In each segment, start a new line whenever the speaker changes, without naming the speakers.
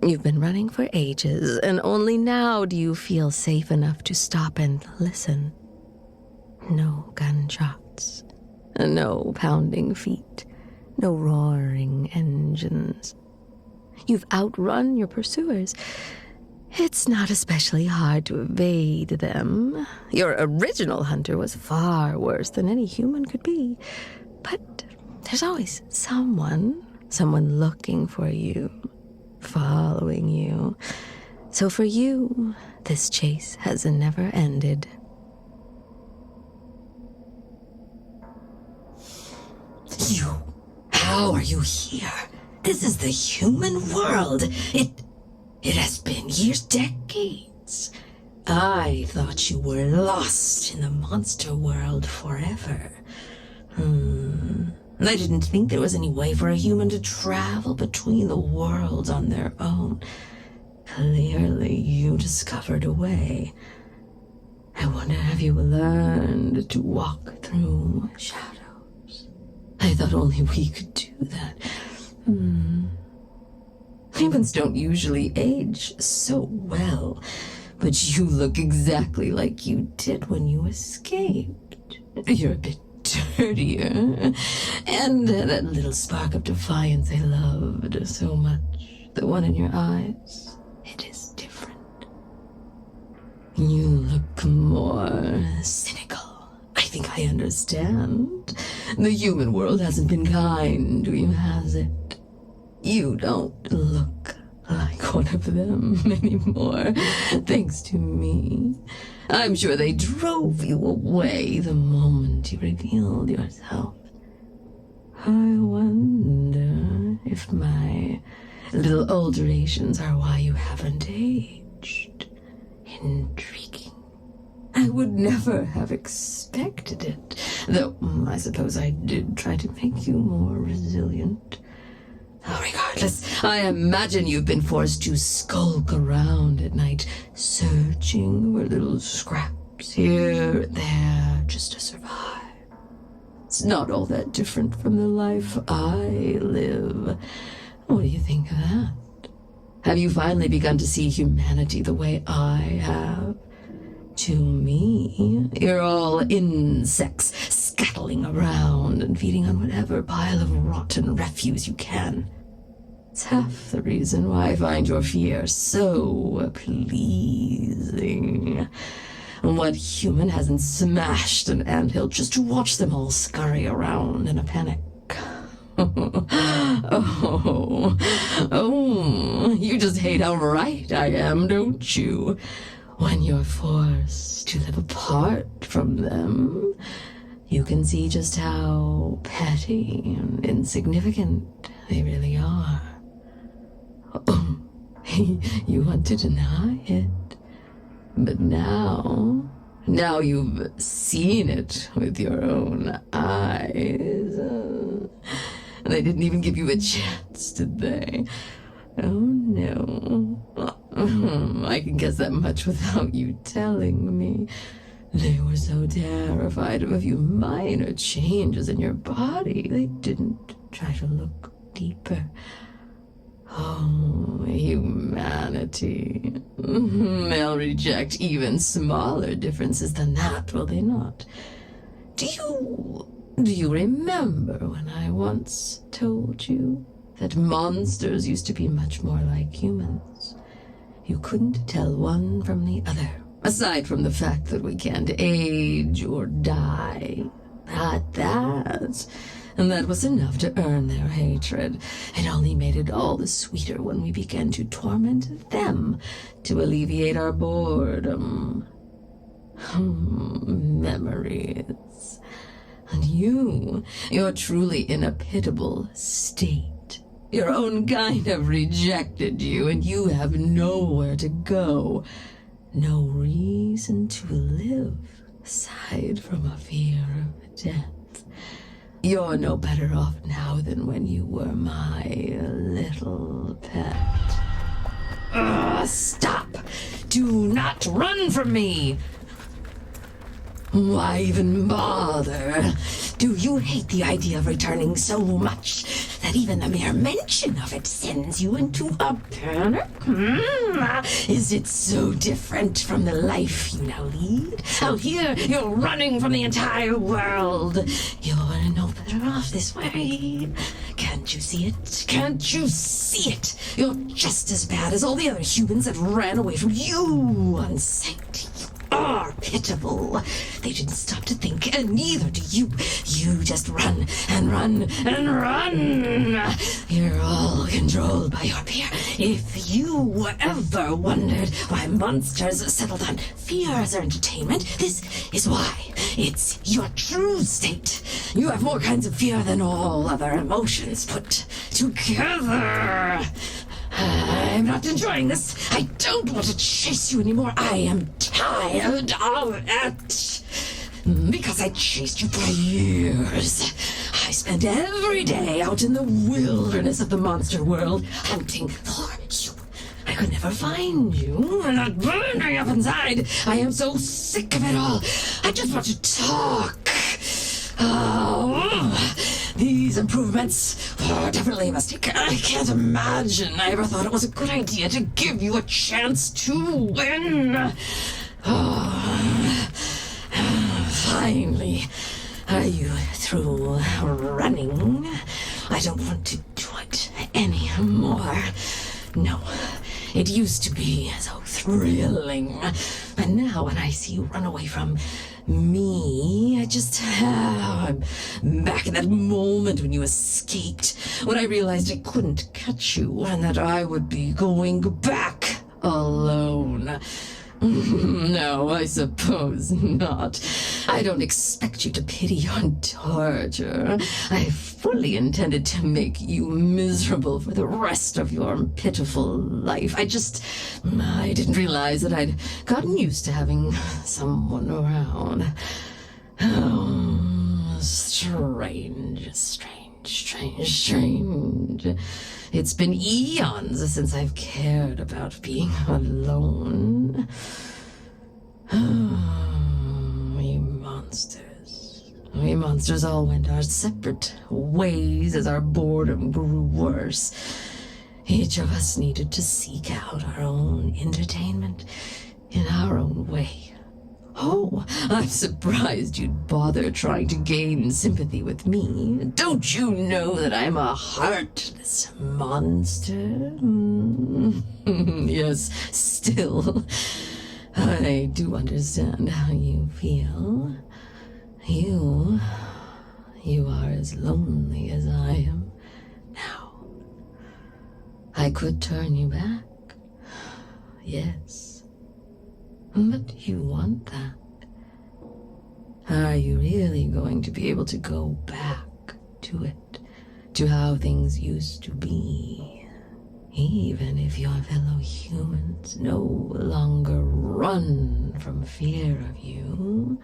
You've been running for ages, and only now do you feel safe enough to stop and listen. No gunshots, no pounding feet, no roaring engines. You've outrun your pursuers. It's not especially hard to evade them. Your original hunter was far worse than any human could be. But there's always someone looking for you, following you. So for you, this chase has never ended.
How are you here? This is the human world. It has been years, decades. I thought you were lost in the monster world forever. I didn't think there was any way for a human to travel between the worlds on their own. Clearly, you discovered a way. I wonder, have you learned to walk through shadows? I thought only we could do that. Humans don't usually age so well, but you look exactly like you did when you escaped. You're a bit dirtier, and that little spark of defiance I loved so much, the one in your eyes, it is different. You look more cynical. I think I understand. The human world hasn't been kind to you, has it? You don't look like one of them anymore, thanks to me. I'm sure they drove you away the moment you revealed yourself. I wonder if my little alterations are why you haven't aged. Intriguing. I would never have expected it, though I suppose I did try to make you more resilient. Regardless, I imagine you've been forced to skulk around at night, searching for little scraps here and there just to survive. It's not all that different from the life I live. What do you think of that? Have you finally begun to see humanity the way I have? To me, you're all insects scuttling around and feeding on whatever pile of rotten refuse you can. It's half the reason why I find your fear so pleasing. What human hasn't smashed an anthill just to watch them all scurry around in a panic? You just hate how right I am, don't you? When you're forced to live apart from them, you can see just how petty and insignificant they really are. You want to deny it, but now you've seen it with your own eyes. They didn't even give you a chance, did they? Oh, no. I can guess that much without you telling me. They were so terrified of a few minor changes in your body, they didn't try to look deeper. Oh, humanity. They'll reject even smaller differences than that, will they not? Do you remember when I once told you that monsters used to be much more like humans? You couldn't tell one from the other, aside from the fact that we can't age or die. And that was enough to earn their hatred. It only made it all the sweeter when we began to torment them to alleviate our boredom. Memories. And you're truly in a pitiable state. Your own kind have rejected you, and you have nowhere to go. No reason to live, aside from a fear of death. You're no better off now than when you were my little pet. Stop! Do not run from me! Why even bother? Do you hate the idea of returning so much that even the mere mention of it sends you into a panic? Is it so different from the life you now lead? Out here, you're running from the entire world. You're no better off this way. Can't you see it? Can't you see it? You're just as bad as all the other humans that ran away from you. Unsanctity. Are pitiful. They didn't stop to think, and neither do you. You just run and run and run. You're all controlled by your fear. If you ever wondered why monsters settled on fear as their entertainment, this is why. It's your true state. You have more kinds of fear than all other emotions put together. I'm not enjoying this. I don't want to chase you anymore. I am tired of it. Because I chased you for years. I spent every day out in the wilderness of the monster world hunting for you. I could never find you. And I'm burning up inside. I am so sick of it all. I just want to talk. These improvements are definitely a mistake. I can't imagine I ever thought it was a good idea to give you a chance to win. Finally, are you through running? I don't want to do it anymore. No, it used to be so thrilling. And now when I see you run away from me, I'm back in that moment when you escaped, when I realized I couldn't catch you and that I would be going back alone. No, I suppose not. I don't expect you to pity your torture. I fully intended to make you miserable for the rest of your pitiful life. I didn't realize that I'd gotten used to having someone around. Oh, strange. It's been eons since I've cared about being alone. We monsters all went our separate ways as our boredom grew worse. Each of us needed to seek out our own entertainment in our own way. Oh, I'm surprised you'd bother trying to gain sympathy with me. Don't you know that I'm a heartless monster? Yes, still, I do understand how you feel. You are as lonely as I am now. I could turn you back, yes. But you want that. Are you really going to be able to go back to it? To how things used to be? Even if your fellow humans no longer run from fear of you,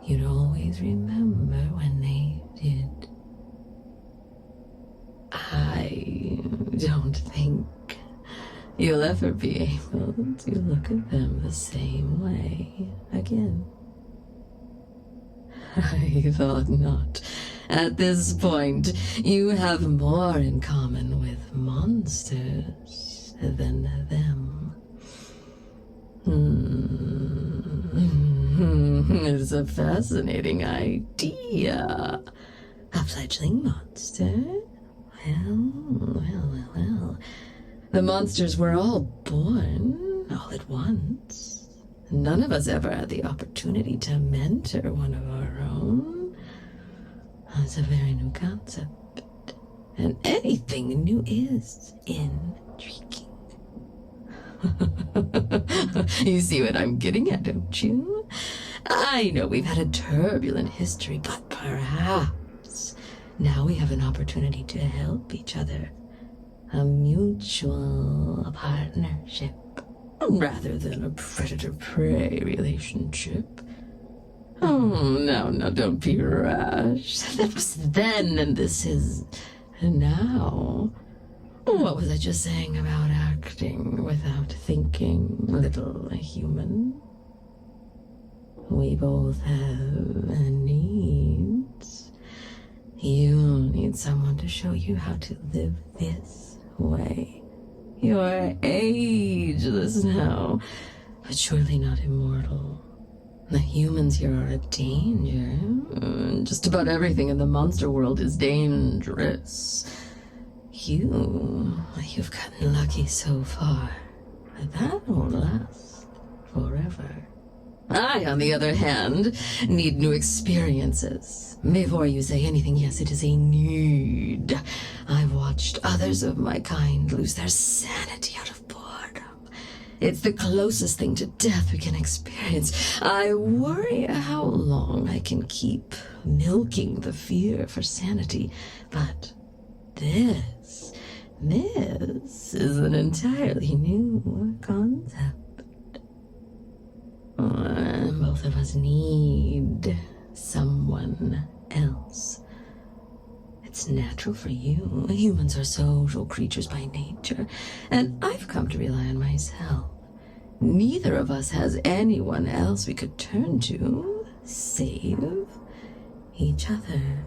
you'd always remember when they did. I don't think you'll ever be able to look at them the same way again. I thought not. At this point, you have more in common with monsters than them. It's a fascinating idea. A fledgling monster? Well. The monsters were all born all at once. None of us ever had the opportunity to mentor one of our own. It's a very new concept. And anything new is intriguing. You see what I'm getting at, don't you? I know we've had a turbulent history, but perhaps now we have an opportunity to help each other. A mutual partnership, rather than a predator-prey relationship. Oh, no, don't be rash. That was then, and this is now. What was I just saying about acting without thinking, little human? We both have needs. find someone to show you how to live this way. You are ageless now, but surely not immortal. The humans here are a danger. Just about everything in the monster world is dangerous. You've gotten lucky so far, but that won't last forever. I, on the other hand, need new experiences. Before you say anything, yes, it is a need. I've watched others of my kind lose their sanity out of boredom. It's the closest thing to death we can experience. I worry how long I can keep milking the fear for sanity, but this is an entirely new concept. Both of us need someone else. It's natural for you. Humans are social creatures by nature, and I've come to rely on myself. Neither of us has anyone else we could turn to, save each other.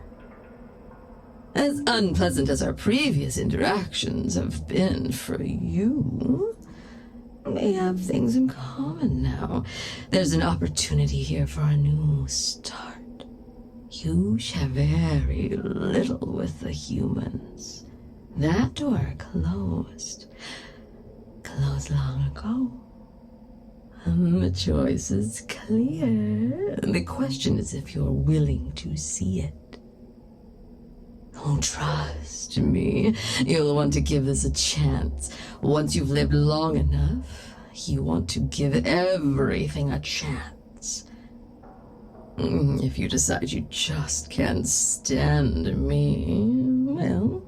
As unpleasant as our previous interactions have been for you, we have things in common now. There's an opportunity here for a new start. You share very little with the humans. That door closed long ago. The choice is clear. The question is if you're willing to see it. Oh, trust me, you'll want to give this a chance. Once you've lived long enough, you want to give everything a chance. If you decide you just can't stand me, well,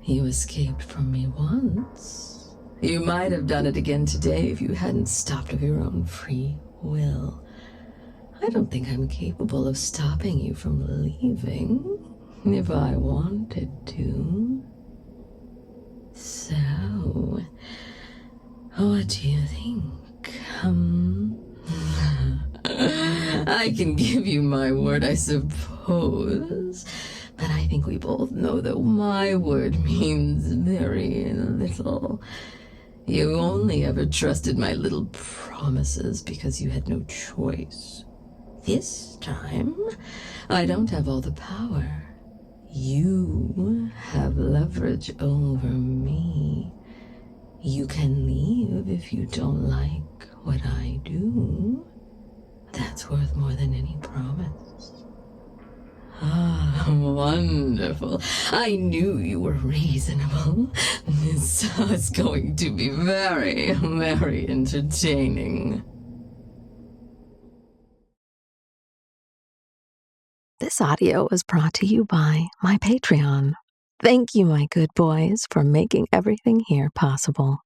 you escaped from me once. You might have done it again today if you hadn't stopped of your own free will. I don't think I'm capable of stopping you from leaving. If I wanted to. So, what do you think? I can give you my word, I suppose, but I think we both know that my word means very little. You only ever trusted my little promises because you had no choice. This time, I don't have all the power. You have leverage over me. You can leave if you don't like what I do. That's worth more than any promise. Ah, wonderful. I knew you were reasonable. So it's going to be very, very entertaining.
This audio was brought to you by my Patreon. Thank you, my good boys, for making everything here possible.